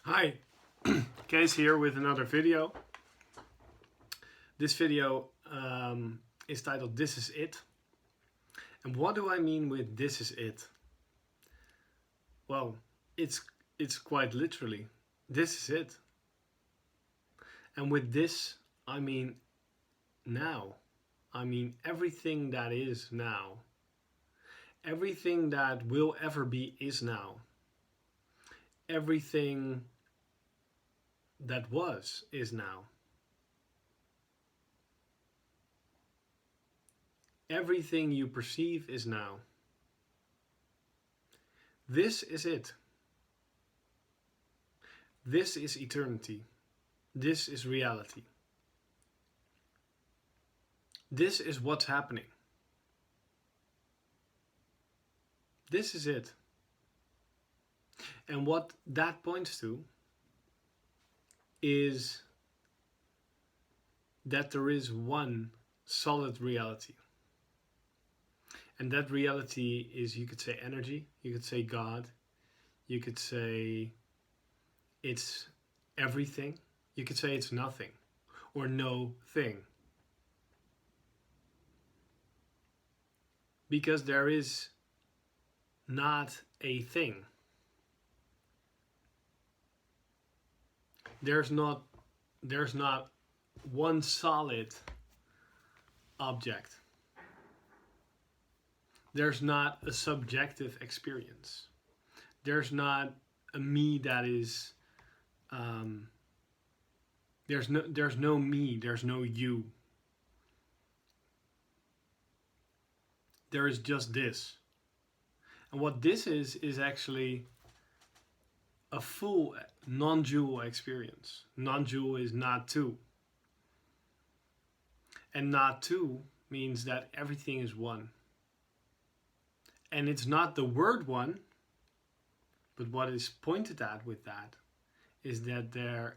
Hi, Kees here with another video. This video is titled This Is It. And what do I mean with this is it? Well, it's quite literally, this is it. And with this, I mean now. I mean everything that is now. Everything that will ever be is now. Everything that was is now. Everything you perceive is now. This is it. This is eternity. This is reality. This is what's happening. This is it. And what that points to is that there is one solid reality. And that reality is, you could say, energy, you could say God, you could say it's everything, you could say it's nothing or no thing. Because there is not a thing. There's not one solid object. There's not a subjective experience. There's not a me that is there's no me, there's no you. There is just this. And what this is actually a full non-dual experience. Non-dual is not two. And not two means that everything is one. And it's not the word one, but what is pointed at with that is that there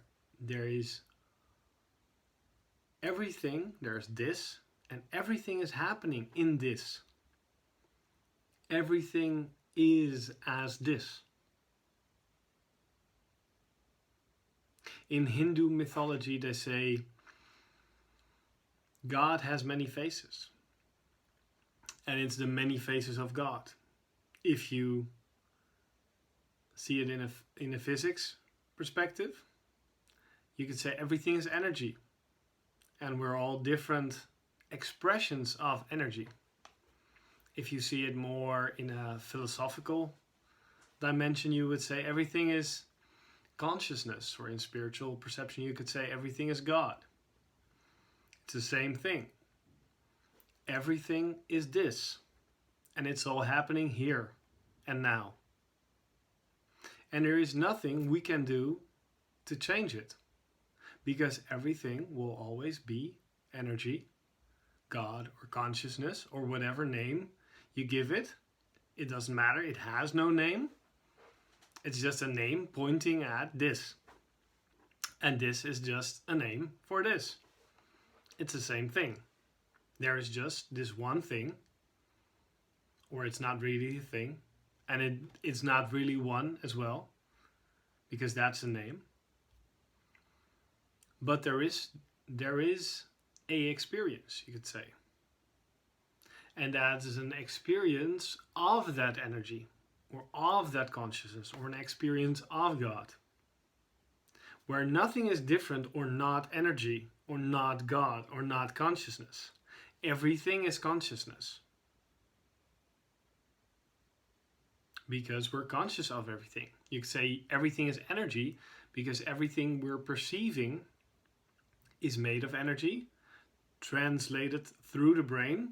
is everything, there's this, and everything is happening in this. Everything is as this. In Hindu mythology, they say God has many faces. And it's the many faces of God. If you see it in a physics perspective, you could say everything is energy. And we're all different expressions of energy. If you see it more in a philosophical dimension, you would say everything is consciousness. Or in spiritual perception, you could say everything is God. It's the same thing. Everything is this, and it's all happening here and now. And there is nothing we can do to change it, because everything will always be energy, God, or consciousness, or whatever name you give it. It doesn't matter, it has no name. It's just a name pointing at this. And this is just a name for this. It's the same thing. There is just this one thing, or it's not really a thing, and it's not really one as well, because that's a name. But there is a experience, you could say. And that is an experience of that energy, or of that consciousness, or an experience of God, where nothing is different or not energy, or not God, or not consciousness. Everything is consciousness. Because we're conscious of everything. You could say everything is energy because everything we're perceiving is made of energy, translated through the brain,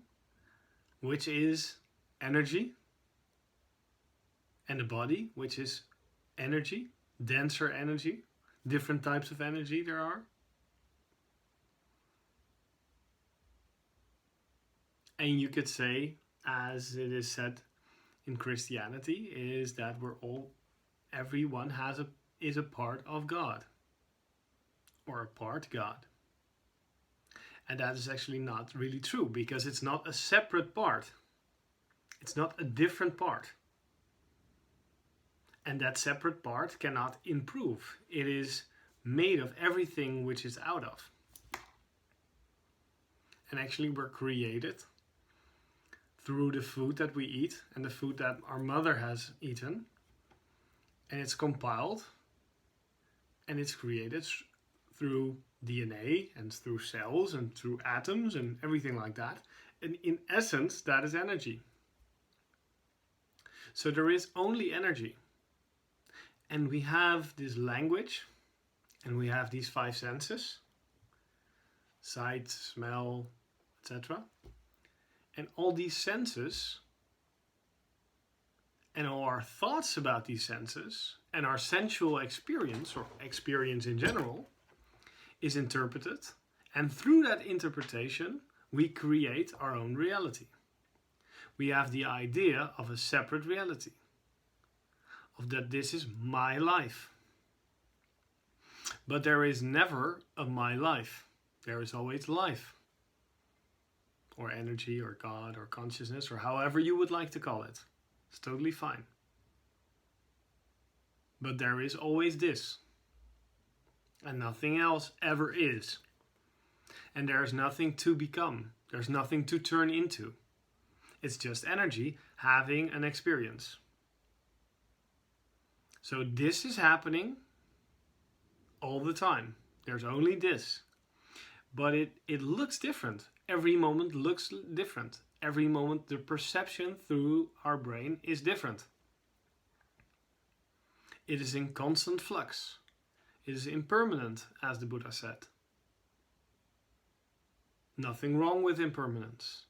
which is energy, and the body, which is energy, denser energy, different types of energy there are. And you could say, as it is said in Christianity, is that everyone is a part of God, or a part God. And that is actually not really true, because it's not a separate part. It's not a different part. And that separate part cannot improve. It is made of everything which is out of. And actually we're created through the food that we eat and the food that our mother has eaten. And it's compiled and it's created through DNA and through cells and through atoms and everything like that. And in essence, that is energy. So there is only energy. And we have this language and we have these 5 senses: sight, smell, etc. And all these senses and all our thoughts about these senses and our sensual experience, or experience in general, is interpreted. And through that interpretation, we create our own reality. We have the idea of a separate reality, of that this is my life. But there is never a my life. There is always life, or energy, or God, or consciousness, or however you would like to call it. It's totally fine. But there is always this. And nothing else ever is. And there's nothing to become. There's nothing to turn into. It's just energy having an experience. So this is happening all the time. There's only this. But it looks different. Every moment looks different. Every moment the perception through our brain is different. It is in constant flux. It is impermanent, as the Buddha said. Nothing wrong with impermanence.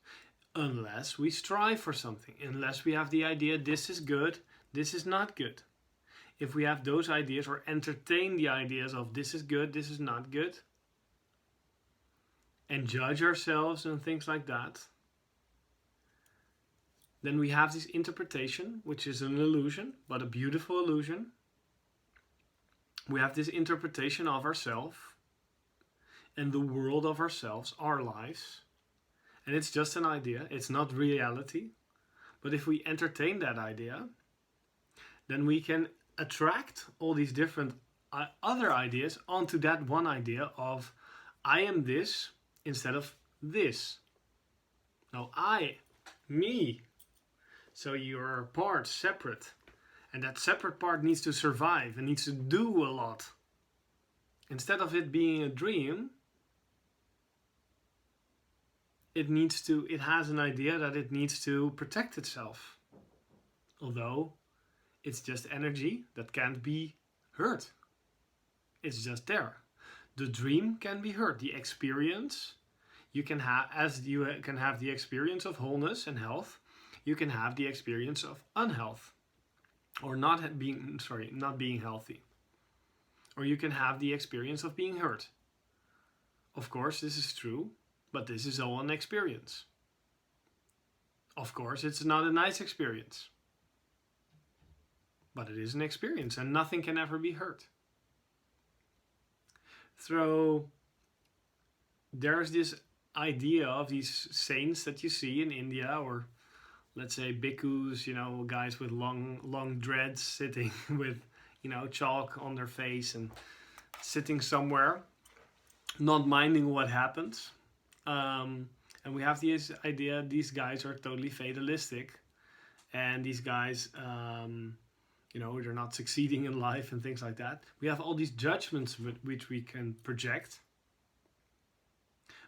Unless we strive for something. Unless we have the idea this is good, this is not good. If we have those ideas or entertain the ideas of this is good, this is not good, and judge ourselves and things like that, then we have this interpretation, which is an illusion, but a beautiful illusion. We have this interpretation of ourselves and the world of ourselves, our lives. And it's just an idea, it's not reality. But if we entertain that idea, then we can attract all these different other ideas onto that one idea of I am this instead of this. Now I, me. So you're part, separate. And that separate part needs to survive and needs to do a lot. Instead of it being a dream, it has an idea that it needs to protect itself. Although it's just energy that can't be hurt. It's just there. The dream can be hurt. The experience you can have, as you can have the experience of wholeness and health, you can have the experience of unhealth, or not being healthy. Or you can have the experience of being hurt. Of course, this is true, but this is all an experience. Of course, it's not a nice experience. But it is an experience, and nothing can ever be hurt. So there's this idea of these saints that you see in India, or let's say bhikkhus, guys with long dreads sitting with, chalk on their face and sitting somewhere, not minding what happens. And we have this idea, these guys are totally fatalistic, and these guys, they're not succeeding in life and things like that. We have all these judgments which we can project.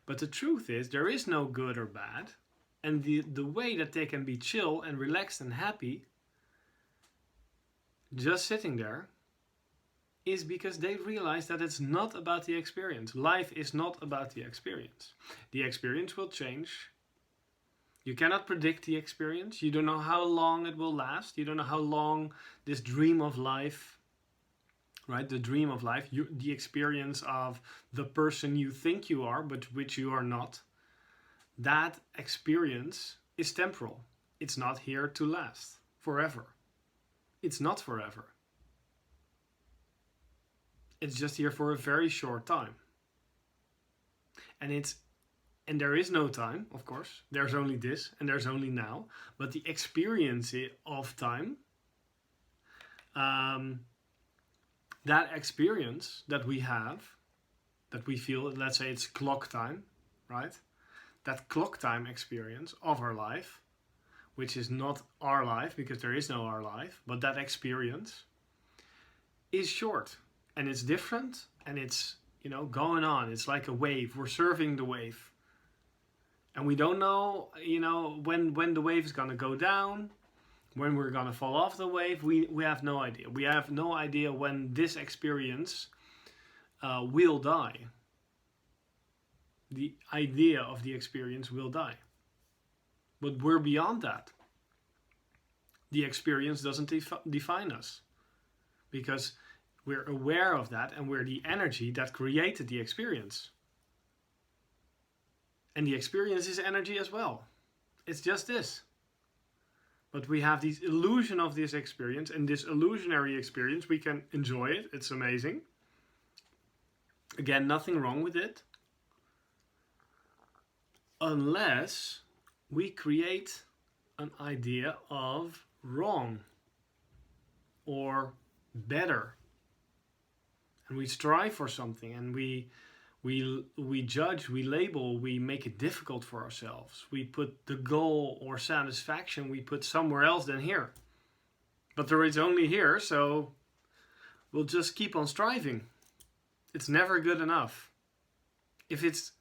But the truth is, there is no good or bad. And the way that they can be chill and relaxed and happy, just sitting there, is because they realize that it's not about the experience. Life is not about the experience. The experience will change. You cannot predict the experience. You don't know how long it will last. You don't know how long this dream of life, right? The dream of life, the experience of the person you think you are, but which you are not. That experience is temporal. It's not here to last forever. It's not forever. It's just here for a very short time. And there is no time, of course. There's only this and there's only now. But the experience of time um, that experience that we have, that we feel, let's say it's clock time, right? That clock time experience of our life, which is not our life because there is no our life, but that experience is short and it's different and it's, going on. It's like a wave. We're surfing the wave. And we don't know, when the wave is going to go down, when we're going to fall off the wave. We have no idea. We have no idea when this experience will die. The idea of the experience will die. But we're beyond that. The experience doesn't define us. Because we're aware of that and we're the energy that created the experience. And the experience is energy as well. It's just this. But we have this illusion of this experience, and this illusionary experience, we can enjoy it. It's amazing. Again, nothing wrong with it. Unless we create an idea of wrong or better. And we strive for something, and we judge, we label, we make it difficult for ourselves. We put the goal or satisfaction, we put somewhere else than here. But there is only here, so we'll just keep on striving. It's never good enough. If it's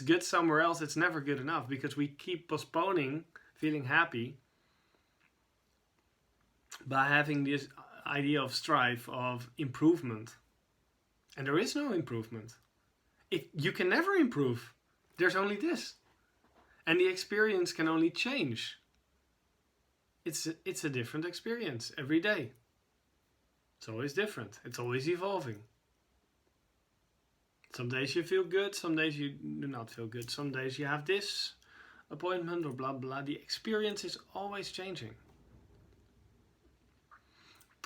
good somewhere else, it's never good enough because we keep postponing feeling happy by having this idea of strive, of improvement. And there is no improvement. You can never improve. There's only this. And the experience can only change. It's a different experience every day. It's always different. It's always evolving. Some days you feel good, some days you do not feel good. Some days you have this appointment or blah blah. The experience is always changing.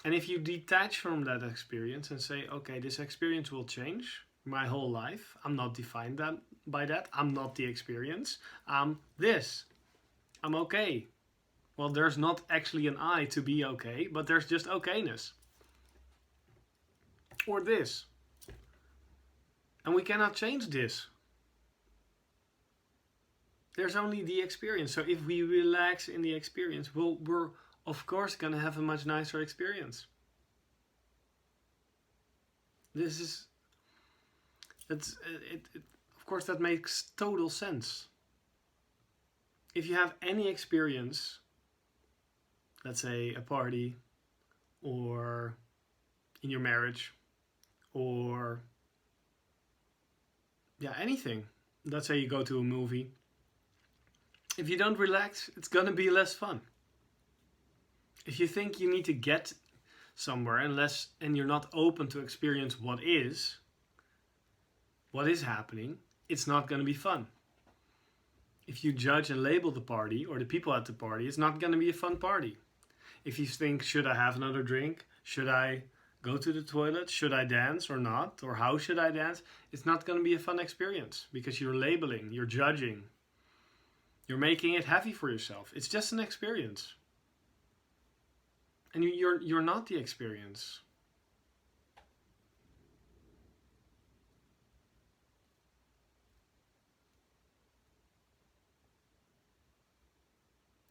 And if you detach from that experience and say, okay, this experience will change my whole life. I'm not defined by that. I'm not the experience. I'm this. I'm okay. Well, there's not actually an I to be okay, but there's just okayness. Or this. And we cannot change this. There's only the experience. So if we relax in the experience, we're of course going to have a much nicer experience. Of course, that makes total sense. If you have any experience, let's say a party, or in your marriage, or anything. Let's say you go to a movie. If you don't relax, it's gonna be less fun. If you think you need to get somewhere and you're not open to experience what is happening, it's not gonna be fun. If you judge and label the party or the people at the party, it's not gonna be a fun party. If you think, should I have another drink? Should I go to the toilet? Should I dance or not? Or how should I dance? It's not going to be a fun experience because you're labeling, you're judging. You're making it heavy for yourself. It's just an experience. And you're not the experience.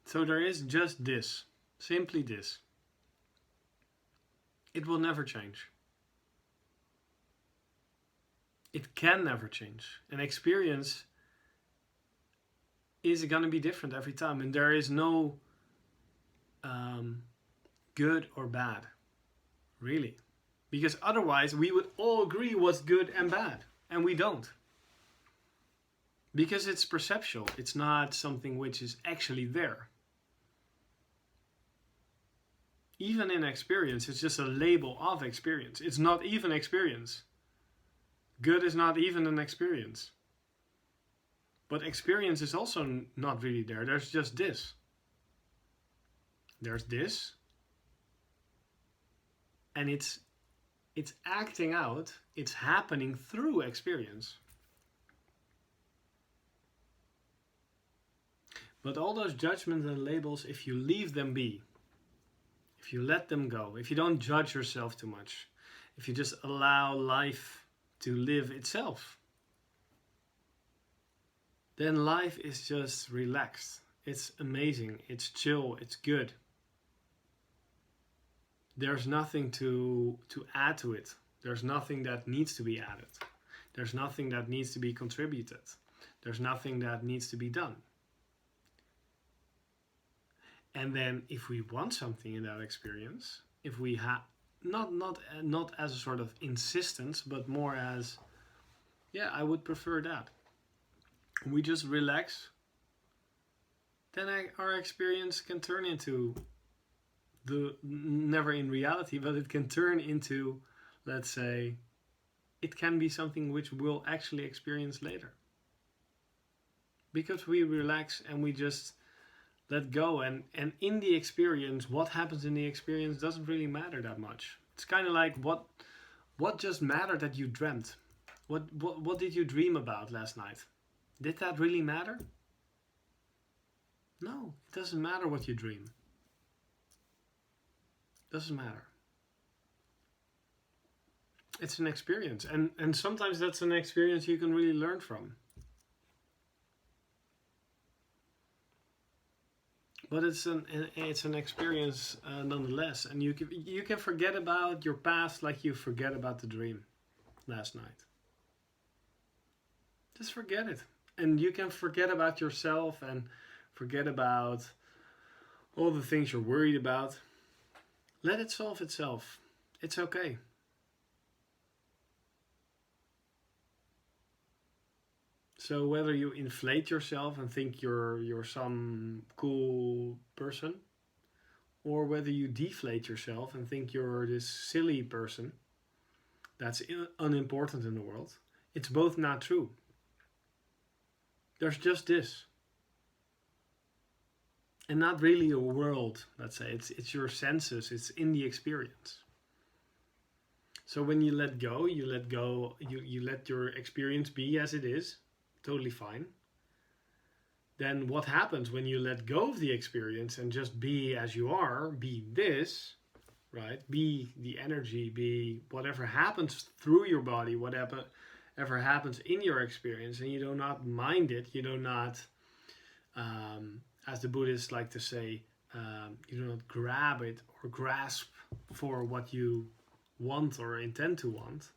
So there is just this. Simply this. It will never change. It can never change. An experience is going to be different every time. And there is no good or bad. Really. Because otherwise we would all agree what's good and bad. And we don't. Because it's perceptual. It's not something which is actually there. Even in experience, it's just a label of experience. It's not even experience. Good is not even an experience. But experience is also not really there. There's just this. There's this. And it's acting out. It's happening through experience. But all those judgments and labels, if you leave them be, if you let them go, if you don't judge yourself too much, if you just allow life to live itself, then life is just relaxed. It's amazing, it's chill, it's good. There's nothing to add to it. There's nothing that needs to be added. There's nothing that needs to be contributed. There's nothing that needs to be done. And then if we want something in that experience, if we have not as a sort of insistence, but more as, yeah, I would prefer that. We just relax, then our experience can turn into never in reality, but it can turn into, let's say, it can be something which we'll actually experience later. Because we relax and we just let go, and in the experience, what happens in the experience doesn't really matter that much. It's kind of like what just mattered that you dreamt. What did you dream about last night? Did that really matter? No, it doesn't matter what you dream. Doesn't matter. It's an experience, and sometimes that's an experience you can really learn from. But it's an experience nonetheless, and you can forget about your past like you forget about the dream last night. Just forget it, and you can forget about yourself and forget about all the things you're worried about. Let it solve itself. It's okay. So whether you inflate yourself and think you're some cool person, or whether you deflate yourself and think you're this silly person that's unimportant in the world, it's both not true. There's just this. And not really a world, let's say. It's your senses, it's in the experience. So when you let go, you let your experience be as it is, totally fine. Then what happens when you let go of the experience and just be as you are, be this, right? Be the energy, be whatever happens through your body, whatever happens in your experience, and you do not mind it, you do not, as the Buddhists like to say, you do not grab it or grasp for what you want or intend to want,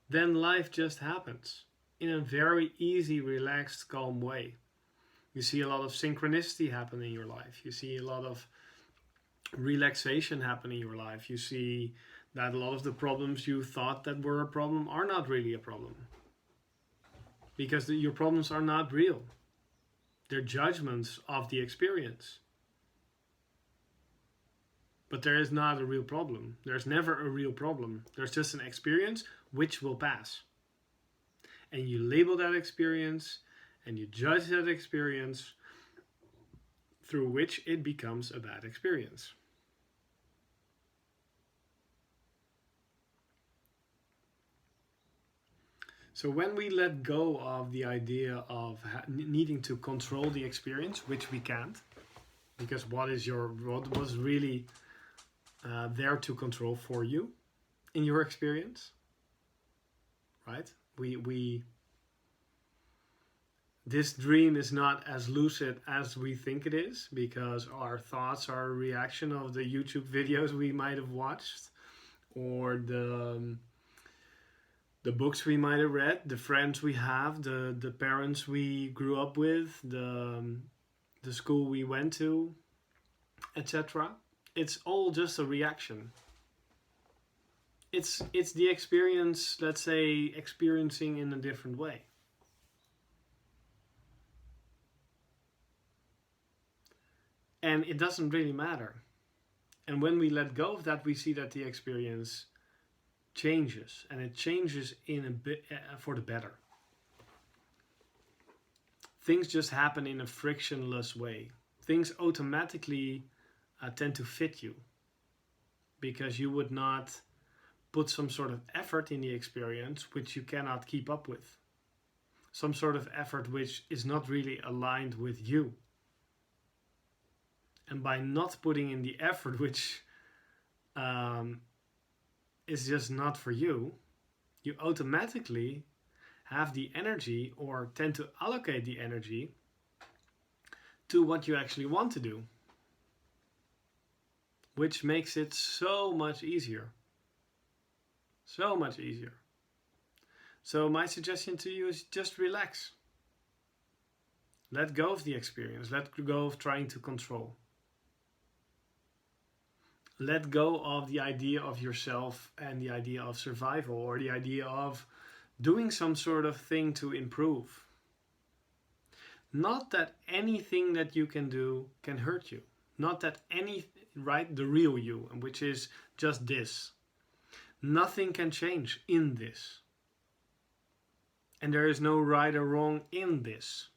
then life just happens in a very easy, relaxed, calm way. You see a lot of synchronicity happen in your life. You see a lot of relaxation happen in your life. You see that a lot of the problems you thought that were a problem are not really a problem. Because your problems are not real. They're judgments of the experience. But there is not a real problem. There's never a real problem. There's just an experience which will pass. And you label that experience and you judge that experience, through which it becomes a bad experience. So when we let go of the idea of needing to control the experience, which we can't, because what was really there to control for you in your experience, right? This dream is not as lucid as we think it is, because our thoughts are a reaction of the YouTube videos we might have watched, or the books we might have read, the friends we have, the parents we grew up with, the school we went to, etc. It's all just a reaction. It's the experience, let's say, experiencing in a different way. And it doesn't really matter. And when we let go of that, we see that the experience changes, and it changes in a bit for the better. Things just happen in a frictionless way. Things automatically tend to fit you, because you would not put some sort of effort in the experience which you cannot keep up with. Some sort of effort which is not really aligned with you. And by not putting in the effort which is just not for you, you automatically have the energy or tend to allocate the energy to what you actually want to do, which makes it so much easier. So much easier. So my suggestion to you is just relax. Let go of the experience. Let go of trying to control. Let go of the idea of yourself and the idea of survival, or the idea of doing some sort of thing to improve. Not that anything that you can do can hurt you. Not that the real you, which is just this. Nothing can change in this. And there is no right or wrong in this.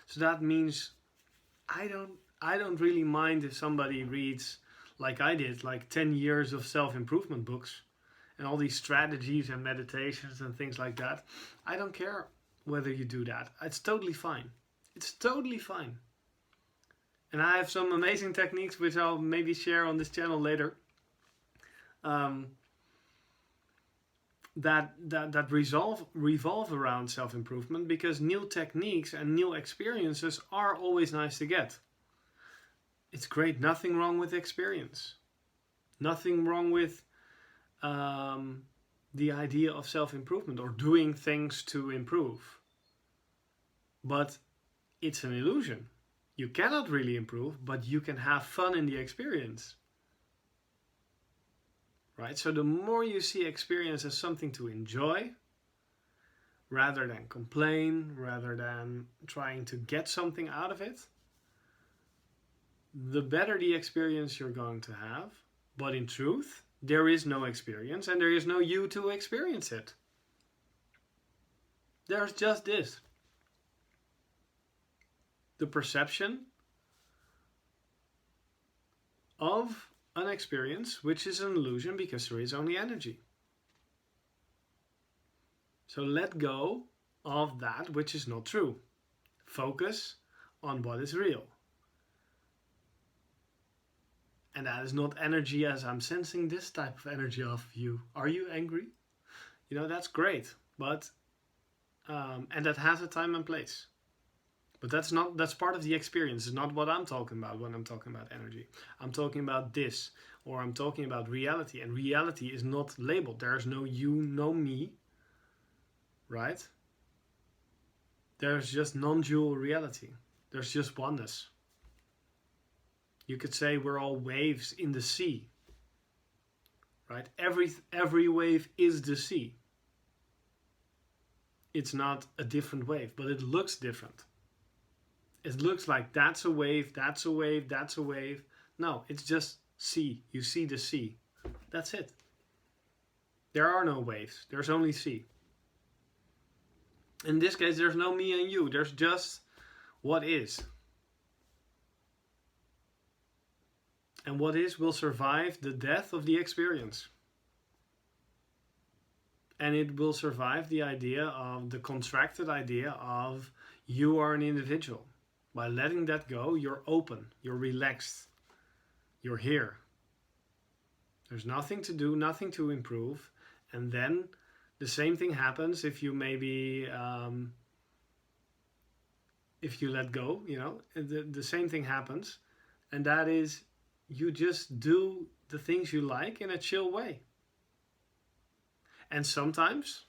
So that means I don't really mind if somebody reads, like I did, like 10 years of self-improvement books and all these strategies and meditations and things like that. I don't care whether you do that. It's totally fine. It's totally fine. And I have some amazing techniques which I'll maybe share on this channel later. That revolve around self-improvement, because new techniques and new experiences are always nice to get. It's great. Nothing wrong with experience. Nothing wrong with the idea of self-improvement or doing things to improve. But it's an illusion. You cannot really improve, but you can have fun in the experience. Right? So the more you see experience as something to enjoy, rather than complain, rather than trying to get something out of it, the better the experience you're going to have. But in truth, there is no experience and there is no you to experience it. There's just this. The perception of an experience, which is an illusion because there is only energy. So let go of that which is not true. Focus on what is real. And that is not energy as I'm sensing this type of energy of you. Are you angry? You know, that's great. But, and that has a time and place. But that's part of the experience. It's not what I'm talking about when I'm talking about energy. I'm talking about this, or I'm talking about reality. And reality is not labeled. There's no you, no me, right? There's just non-dual reality. There's just oneness. You could say we're all waves in the sea, right? Every wave is the sea. It's not a different wave, but it looks different. It looks like that's a wave, that's a wave, that's a wave. No, it's just sea. You see the sea. That's it. There are no waves. There's only sea. In this case, there's no me and you. There's just what is. And what is will survive the death of the experience. And it will survive the idea of the contracted idea of you are an individual. By letting that go, you're open, you're relaxed, you're here. There's nothing to do, nothing to improve. And then the same thing happens if you maybe, if you let go, you know, the same thing happens. And that is, you just do the things you like in a chill way. And sometimes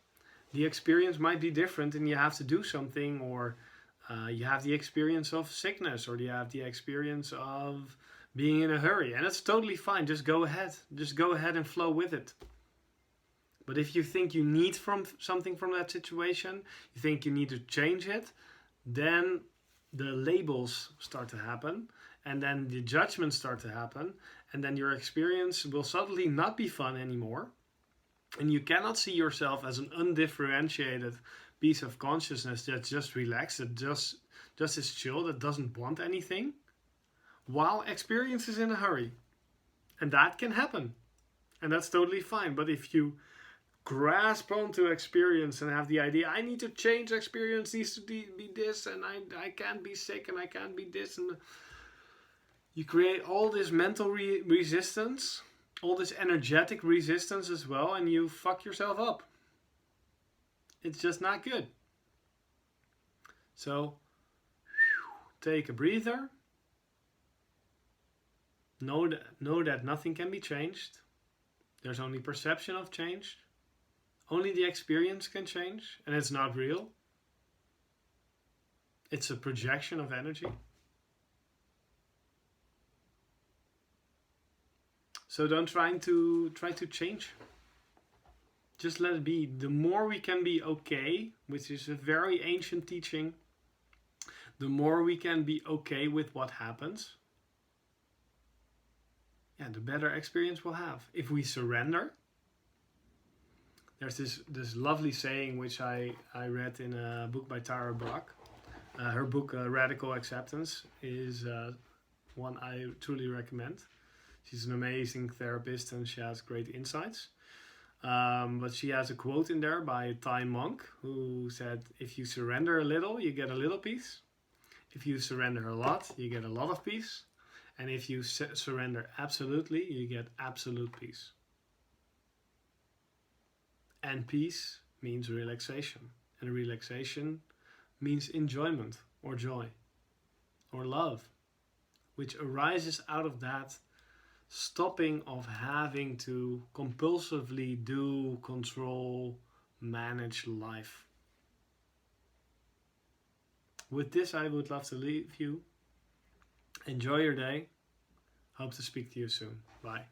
the experience might be different and you have to do something, or you have the experience of sickness, or you have the experience of being in a hurry. And it's totally fine. Just go ahead. Just go ahead and flow with it. But if you think you need something from that situation, you think you need to change it, then the labels start to happen. And then the judgments start to happen. And then your experience will suddenly not be fun anymore. And you cannot see yourself as an undifferentiated piece of consciousness that's just relaxed, that just is chill, that doesn't want anything, while experience is in a hurry. And that can happen. And that's totally fine. But if you grasp onto experience and have the idea, I need to change, experience needs to be this, and I can't be sick, and I can't be this, and you create all this mental resistance, all this energetic resistance as well, and you fuck yourself up. It's just not good. So take a breather. Know that nothing can be changed. There's only perception of change. Only the experience can change, and it's not real. It's a projection of energy. So don't try to change. Just let it be. The more we can be okay, which is a very ancient teaching, the more we can be okay with what happens, the better experience we'll have. If we surrender, there's this lovely saying which I read in a book by Tara Brach. Her book Radical Acceptance is one I truly recommend. She's an amazing therapist and she has great insights. But she has a quote in there by a Thai monk who said, if you surrender a little, you get a little peace. If you surrender a lot, you get a lot of peace. And if you surrender absolutely, you get absolute peace. And peace means relaxation. And relaxation means enjoyment or joy or love, which arises out of that stopping of having to compulsively do, control, manage life. With this, I would love to leave you. Enjoy your day. Hope to speak to you soon. Bye.